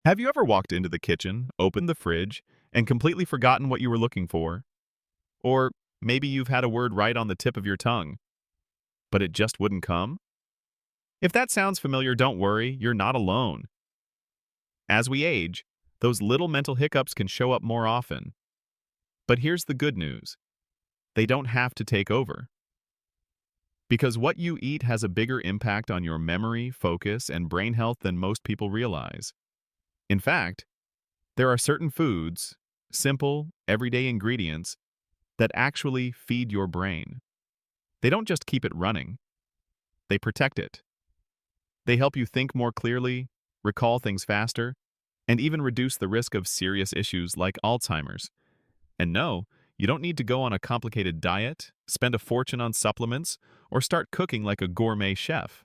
Have you ever walked into the kitchen, opened the fridge, and completely forgotten what you were looking for? Or maybe you've had a word right on the tip of your tongue, but it just wouldn't come? If that sounds familiar, don't worry, you're not alone. As we age, those little mental hiccups can show up more often. But here's the good news. They don't have to take over. Because what you eat has a bigger impact on your memory, focus, and brain health than most people realize. In fact, there are certain foods, simple, everyday ingredients, that actually feed your brain. They don't just keep it running, they protect it. They help you think more clearly, recall things faster, and even reduce the risk of serious issues like Alzheimer's. And no, you don't need to go on a complicated diet, spend a fortune on supplements, or start cooking like a gourmet chef.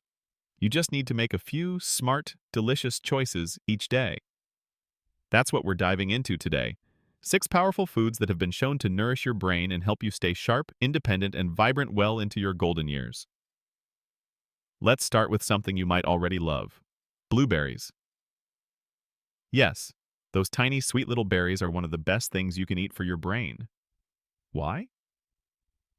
You just need to make a few smart, delicious choices each day. That's what we're diving into today. 6 powerful foods that have been shown to nourish your brain and help you stay sharp, independent, and vibrant well into your golden years. Let's start with something you might already love. Blueberries. Yes, those tiny, sweet little berries are one of the best things you can eat for your brain. Why?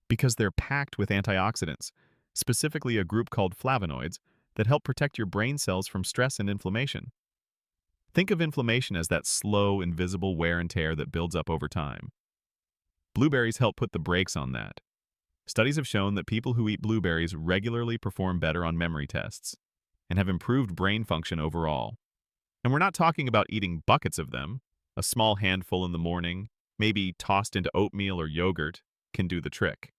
Because they're packed with antioxidants, specifically a group called flavonoids, that help protect your brain cells from stress and inflammation. Think of inflammation as that slow, invisible wear and tear that builds up over time. Blueberries help put the brakes on that. Studies have shown that people who eat blueberries regularly perform better on memory tests and have improved brain function overall. And we're not talking about eating buckets of them. A small handful in the morning, maybe tossed into oatmeal or yogurt, can do the trick.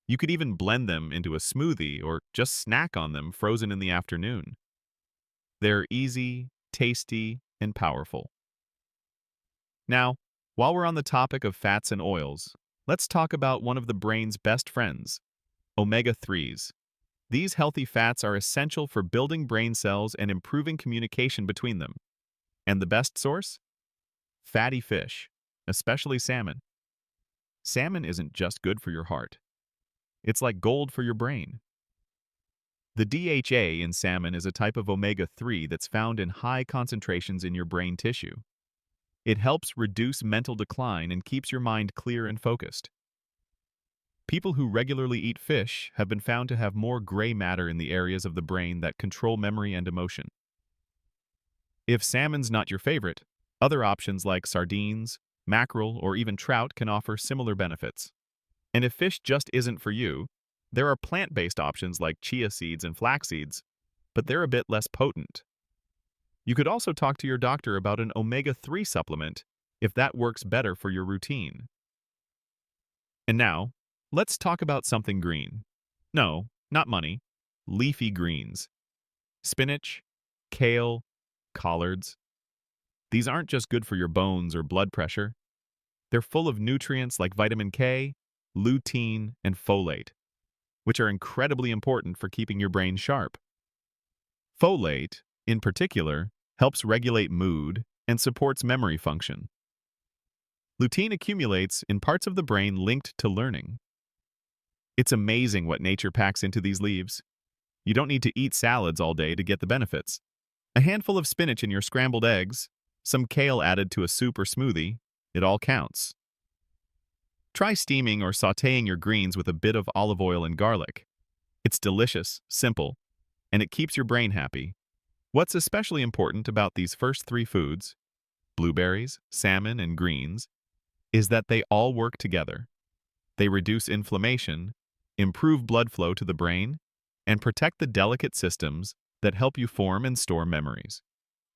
You could even blend them into a smoothie or just snack on them frozen in the afternoon. They're easy, tasty, and powerful. Now, while we're on the topic of fats and oils, let's talk about one of the brain's best friends, omega-3s. These healthy fats are essential for building brain cells and improving communication between them. And the best source? Fatty fish, especially salmon. Salmon isn't just good for your heart. It's like gold for your brain. The DHA in salmon is a type of omega-3 that's found in high concentrations in your brain tissue. It helps reduce mental decline and keeps your mind clear and focused. People who regularly eat fish have been found to have more gray matter in the areas of the brain that control memory and emotion. If salmon's not your favorite, other options like sardines, mackerel, or even trout can offer similar benefits. And if fish just isn't for you, there are plant-based options like chia seeds and flax seeds, but they're a bit less potent. You could also talk to your doctor about an omega-3 supplement if that works better for your routine. And now, let's talk about something green. No, not money. Leafy greens. Spinach, kale, collards. These aren't just good for your bones or blood pressure. They're full of nutrients like vitamin K, lutein, and folate, which are incredibly important for keeping your brain sharp. Folate, in particular, helps regulate mood and supports memory function. Lutein accumulates in parts of the brain linked to learning. It's amazing what nature packs into these leaves. You don't need to eat salads all day to get the benefits. A handful of spinach in your scrambled eggs, some kale added to a soup or smoothie, it all counts. Try steaming or sautéing your greens with a bit of olive oil and garlic. It's delicious, simple, and it keeps your brain happy. What's especially important about these first 3 foods, blueberries, salmon, and greens, is that they all work together. They reduce inflammation, improve blood flow to the brain, and protect the delicate systems that help you form and store memories.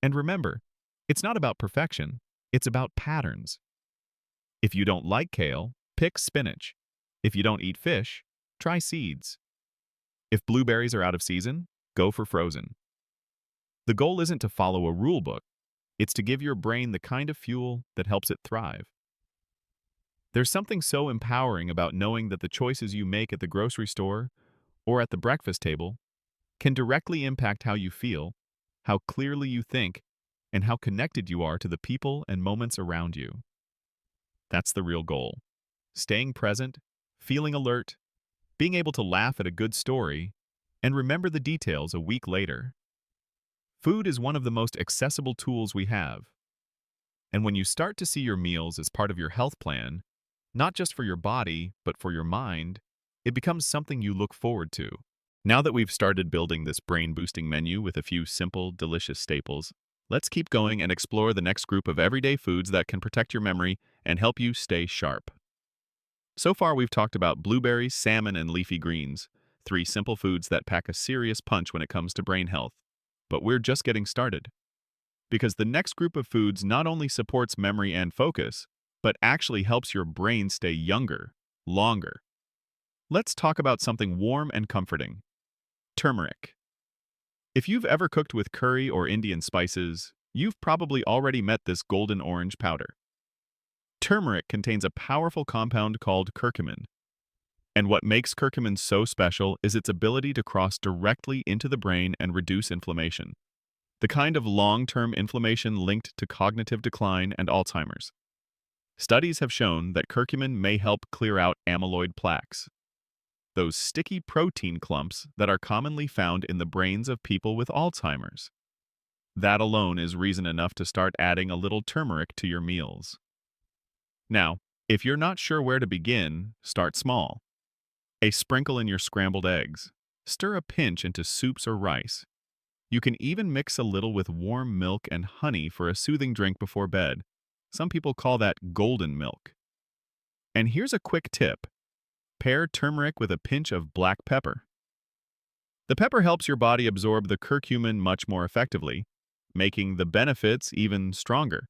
And remember, it's not about perfection, it's about patterns. If you don't like kale, pick spinach. If you don't eat fish, try seeds. If blueberries are out of season, go for frozen. The goal isn't to follow a rule book, it's to give your brain the kind of fuel that helps it thrive. There's something so empowering about knowing that the choices you make at the grocery store or at the breakfast table can directly impact how you feel, how clearly you think, and how connected you are to the people and moments around you. That's the real goal. Staying present, feeling alert, being able to laugh at a good story, and remember the details a week later. Food is one of the most accessible tools we have. And when you start to see your meals as part of your health plan, not just for your body, but for your mind, it becomes something you look forward to. Now that we've started building this brain-boosting menu with a few simple, delicious staples, let's keep going and explore the next group of everyday foods that can protect your memory and help you stay sharp. So far, we've talked about blueberries, salmon, and leafy greens, three simple foods that pack a serious punch when it comes to brain health. But we're just getting started. Because the next group of foods not only supports memory and focus, but actually helps your brain stay younger, longer. Let's talk about something warm and comforting. Turmeric. If you've ever cooked with curry or Indian spices, you've probably already met this golden orange powder. Turmeric contains a powerful compound called curcumin. And what makes curcumin so special is its ability to cross directly into the brain and reduce inflammation. The kind of long-term inflammation linked to cognitive decline and Alzheimer's. Studies have shown that curcumin may help clear out amyloid plaques, those sticky protein clumps that are commonly found in the brains of people with Alzheimer's. That alone is reason enough to start adding a little turmeric to your meals. Now, if you're not sure where to begin, start small. A sprinkle in your scrambled eggs. Stir a pinch into soups or rice. You can even mix a little with warm milk and honey for a soothing drink before bed. Some people call that golden milk. And here's a quick tip. Pair turmeric with a pinch of black pepper. The pepper helps your body absorb the curcumin much more effectively, making the benefits even stronger.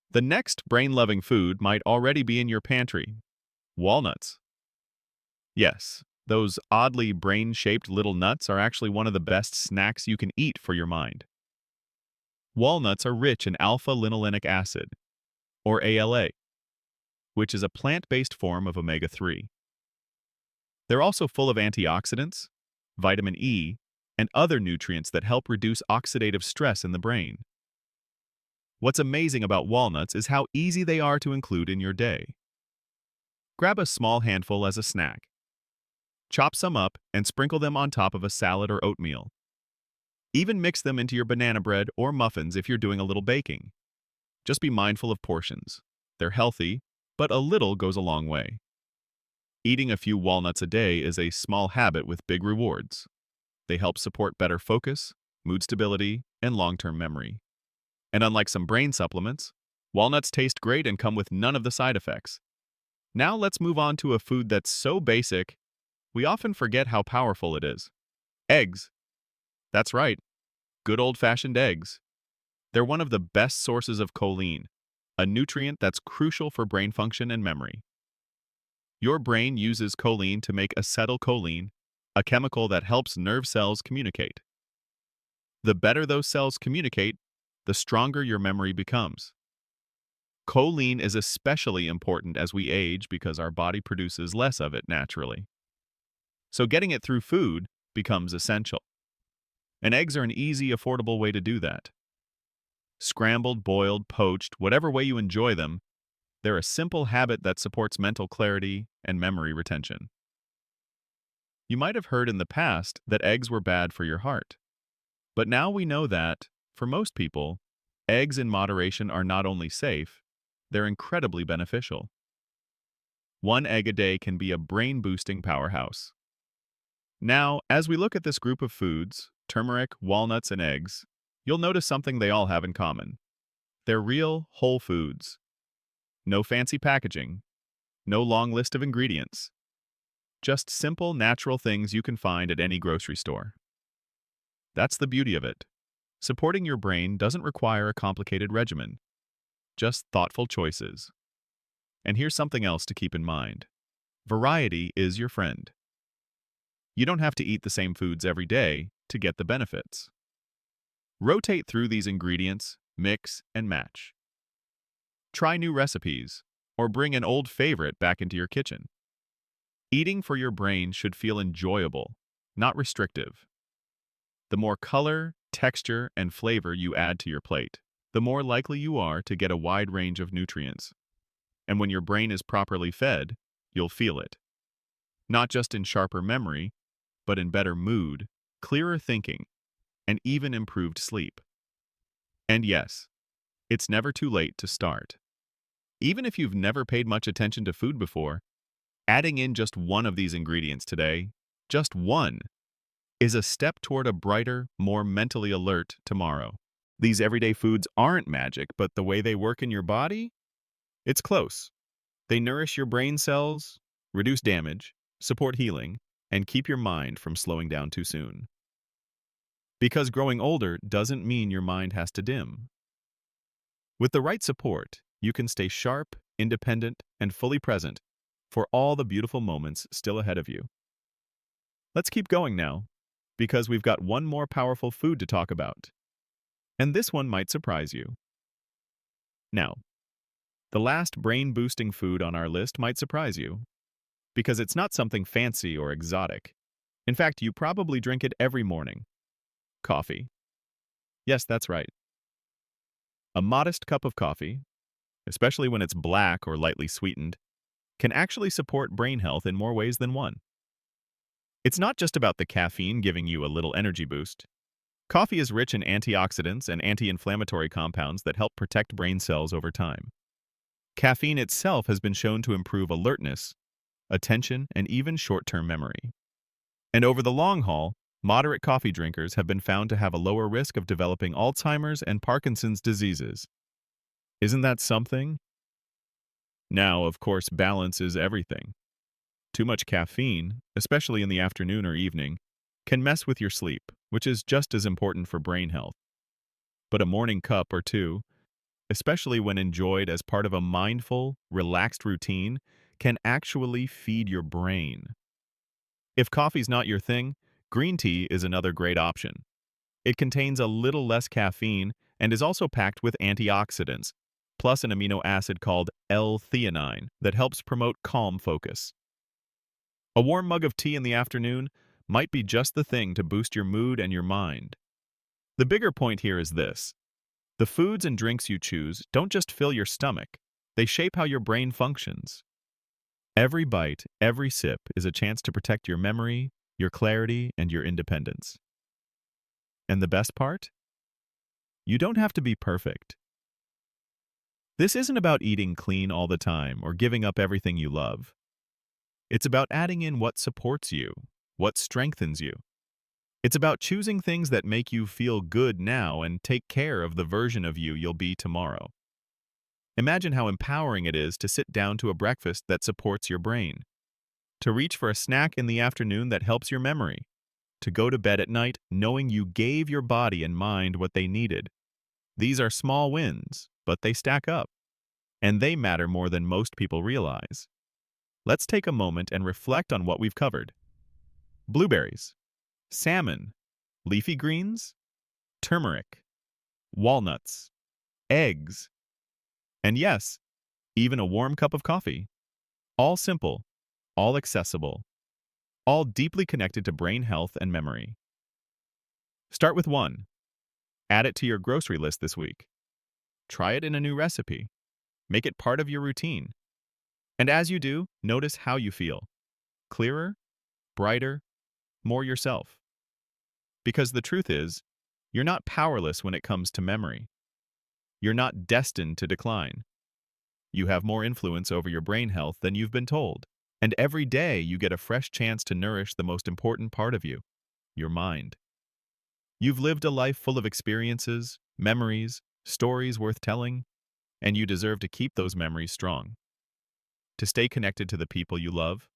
The next brain-loving food might already be in your pantry. Walnuts. Yes, those oddly brain-shaped little nuts are actually one of the best snacks you can eat for your mind. Walnuts are rich in alpha-linolenic acid, or ALA, which is a plant-based form of omega-3. They're also full of antioxidants, vitamin E, and other nutrients that help reduce oxidative stress in the brain. What's amazing about walnuts is how easy they are to include in your day. Grab a small handful as a snack. Chop some up and sprinkle them on top of a salad or oatmeal. Even mix them into your banana bread or muffins if you're doing a little baking. Just be mindful of portions. They're healthy, but a little goes a long way. Eating a few walnuts a day is a small habit with big rewards. They help support better focus, mood stability, and long-term memory. And unlike some brain supplements, walnuts taste great and come with none of the side effects. Now let's move on to a food that's so basic, we often forget how powerful it is. Eggs. That's right, good old-fashioned eggs. They're one of the best sources of choline, a nutrient that's crucial for brain function and memory. Your brain uses choline to make acetylcholine, a chemical that helps nerve cells communicate. The better those cells communicate, the stronger your memory becomes. Choline is especially important as we age because our body produces less of it naturally. So getting it through food becomes essential. And eggs are an easy, affordable way to do that. Scrambled, boiled, poached, whatever way you enjoy them, they're a simple habit that supports mental clarity and memory retention. You might have heard in the past that eggs were bad for your heart. But now we know that, for most people, eggs in moderation are not only safe, they're incredibly beneficial. One egg a day can be a brain-boosting powerhouse. Now, as we look at this group of foods, turmeric, walnuts, and eggs, you'll notice something they all have in common. They're real, whole foods. No fancy packaging. No long list of ingredients. Just simple, natural things you can find at any grocery store. That's the beauty of it. Supporting your brain doesn't require a complicated regimen. Just thoughtful choices. And here's something else to keep in mind. Variety is your friend. You don't have to eat the same foods every day to get the benefits. Rotate through these ingredients, mix and match. Try new recipes, or bring an old favorite back into your kitchen. Eating for your brain should feel enjoyable, not restrictive. The more color, texture, and flavor you add to your plate, the more likely you are to get a wide range of nutrients. And when your brain is properly fed, you'll feel it. Not just in sharper memory, but in better mood, clearer thinking, and even improved sleep. And yes, it's never too late to start. Even if you've never paid much attention to food before, adding in just one of these ingredients today, just one, is a step toward a brighter, more mentally alert tomorrow. These everyday foods aren't magic, but the way they work in your body, it's close. They nourish your brain cells, reduce damage, support healing, and keep your mind from slowing down too soon. Because growing older doesn't mean your mind has to dim. With the right support, you can stay sharp, independent, and fully present for all the beautiful moments still ahead of you. Let's keep going now, because we've got one more powerful food to talk about. And this one might surprise you. Now, the last brain-boosting food on our list might surprise you, because it's not something fancy or exotic. In fact, you probably drink it every morning. Coffee. Yes, that's right. A modest cup of coffee, especially when it's black or lightly sweetened, can actually support brain health in more ways than one. It's not just about the caffeine giving you a little energy boost. Coffee is rich in antioxidants and anti-inflammatory compounds that help protect brain cells over time. Caffeine itself has been shown to improve alertness, attention, and even short-term memory. And over the long haul, moderate coffee drinkers have been found to have a lower risk of developing Alzheimer's and Parkinson's diseases. Isn't that something? Now, of course, balance is everything. Too much caffeine, especially in the afternoon or evening, can mess with your sleep, which is just as important for brain health. But a morning cup or two, especially when enjoyed as part of a mindful, relaxed routine, can actually feed your brain. If coffee's not your thing, green tea is another great option. It contains a little less caffeine and is also packed with antioxidants, plus an amino acid called L-theanine that helps promote calm focus. A warm mug of tea in the afternoon might be just the thing to boost your mood and your mind. The bigger point here is this. The foods and drinks you choose don't just fill your stomach, they shape how your brain functions. Every bite, every sip is a chance to protect your memory, your clarity, and your independence. And the best part? You don't have to be perfect. This isn't about eating clean all the time or giving up everything you love. It's about adding in what supports you, what strengthens you. It's about choosing things that make you feel good now and take care of the version of you you'll be tomorrow. Imagine how empowering it is to sit down to a breakfast that supports your brain, to reach for a snack in the afternoon that helps your memory, to go to bed at night knowing you gave your body and mind what they needed. These are small wins, but they stack up, and they matter more than most people realize. Let's take a moment and reflect on what we've covered. Blueberries, salmon, leafy greens, turmeric, walnuts, eggs, and yes, even a warm cup of coffee. All simple, all accessible, all deeply connected to brain health and memory. Start with one. Add it to your grocery list this week. Try it in a new recipe. Make it part of your routine. And as you do, notice how you feel. Clearer, brighter, more yourself. Because the truth is, you're not powerless when it comes to memory. You're not destined to decline. You have more influence over your brain health than you've been told. And every day you get a fresh chance to nourish the most important part of you, your mind. You've lived a life full of experiences, memories, stories worth telling, and you deserve to keep those memories strong. To stay connected to the people you love,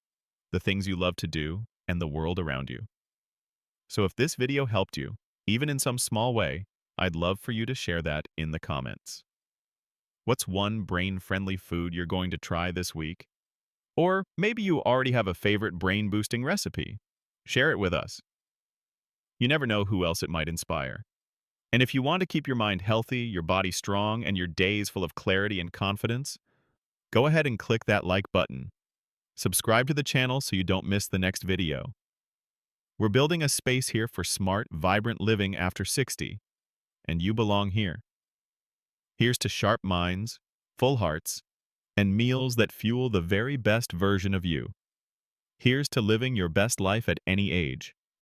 the things you love to do, and the world around you. So if this video helped you, even in some small way, I'd love for you to share that in the comments. What's one brain-friendly food you're going to try this week? Or maybe you already have a favorite brain-boosting recipe. Share it with us. You never know who else it might inspire. And if you want to keep your mind healthy, your body strong, and your days full of clarity and confidence, go ahead and click that like button. Subscribe to the channel so you don't miss the next video. We're building a space here for smart, vibrant living after 60, and you belong here. Here's to sharp minds, full hearts, and meals that fuel the very best version of you. Here's to living your best life at any age.